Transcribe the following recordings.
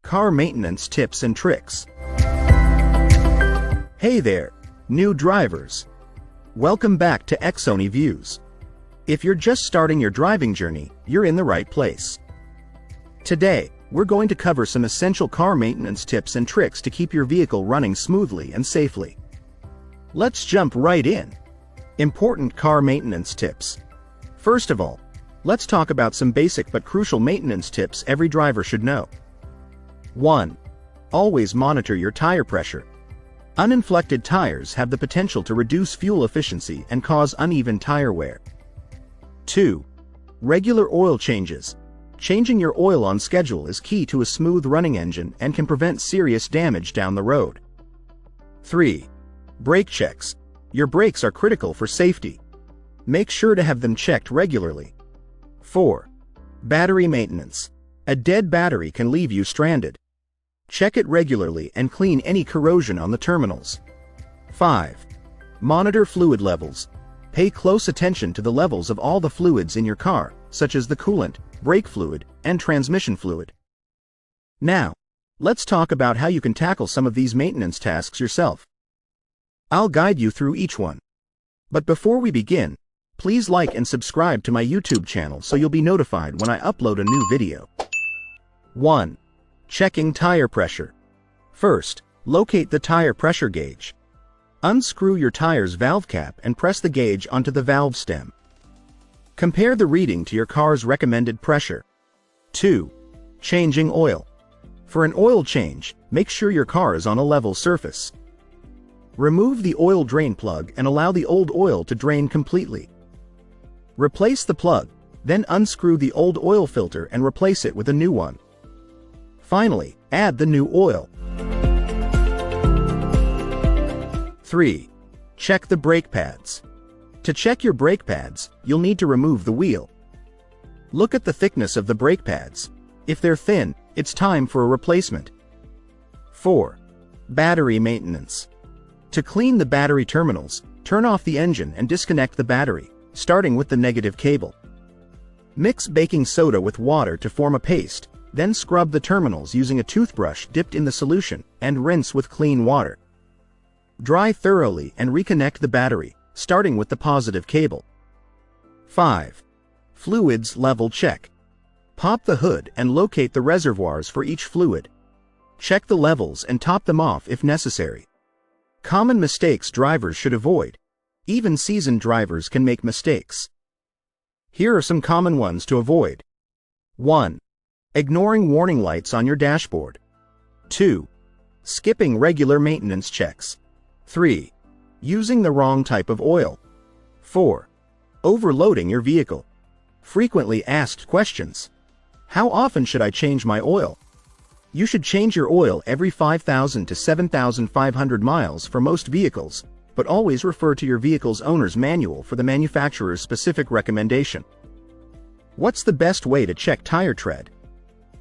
Car maintenance tips and tricks. Hey there, new drivers. Welcome back to Exoni Views. If you're just starting your driving journey, you're in the right place. Today, we're going to cover some essential car maintenance tips and tricks to keep your vehicle running smoothly and safely. Let's jump right in. Important car maintenance tips. First of all, let's talk about some basic but crucial maintenance tips every driver should know. 1. Always monitor your tire pressure. Uninflected tires have the potential to reduce fuel efficiency and cause uneven tire wear. 2. Regular oil changes. Changing your oil on schedule is key to a smooth running engine and can prevent serious damage down the road. 3. Brake checks. Your brakes are critical for safety. Make sure to have them checked regularly. 4. Battery maintenance. A dead battery can leave you stranded. Check it regularly and clean any corrosion on the terminals. 5. Monitor fluid levels. Pay close attention to the levels of all the fluids in your car, such as the coolant, brake fluid, and transmission fluid. Now, let's talk about how you can tackle some of these maintenance tasks yourself. I'll guide you through each one. But before we begin, please like and subscribe to my YouTube channel so you'll be notified when I upload a new video. 1. Checking tire pressure. First, locate the tire pressure gauge. Unscrew your tire's valve cap and press the gauge onto the valve stem. Compare the reading to your car's recommended pressure. 2. Changing oil. For an oil change, make sure your car is on a level surface. Remove the oil drain plug and allow the old oil to drain completely. Replace the plug, then unscrew the old oil filter and replace it with a new one. Finally, add the new oil. 3. Check the brake pads. To check your brake pads, you'll need to remove the wheel. Look at the thickness of the brake pads. If they're thin, it's time for a replacement. 4. Battery maintenance. To clean the battery terminals, turn off the engine and disconnect the battery, starting with the negative cable. Mix baking soda with water to form a paste, then scrub the terminals using a toothbrush dipped in the solution and rinse with clean water. Dry thoroughly and reconnect the battery, starting with the positive cable. 5. Fluids level check. Pop the hood and locate the reservoirs for each fluid. Check the levels and top them off if necessary. Common mistakes drivers should avoid. Even seasoned drivers can make mistakes. Here are some common ones to avoid. 1. Ignoring warning lights on your dashboard. 2. Skipping regular maintenance checks. 3. Using the wrong type of oil. 4. Overloading your vehicle. Frequently asked questions. How often should I change my oil? You should change your oil every 5,000 to 7,500 miles for most vehicles, but always refer to your vehicle's owner's manual for the manufacturer's specific recommendation. What's the best way to check tire tread?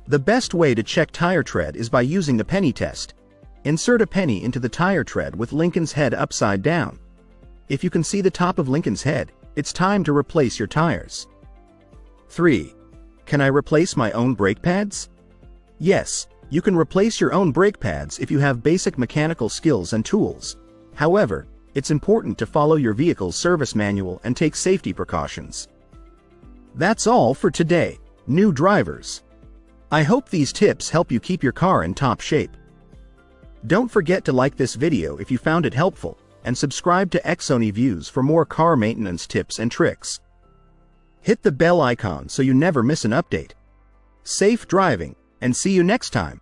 The best way to check tire tread is by using the penny test. Insert a penny into the tire tread with Lincoln's head upside down. If you can see the top of Lincoln's head, it's time to replace your tires. 3. Can I replace my own brake pads? Yes, you can replace your own brake pads if you have basic mechanical skills and tools. However, it's important to follow your vehicle's service manual and take safety precautions. That's all for today, new drivers. I hope these tips help you keep your car in top shape. Don't forget to like this video if you found it helpful, and subscribe to Exoni Views for more car maintenance tips and tricks. Hit the bell icon so you never miss an update. Safe driving, and see you next time.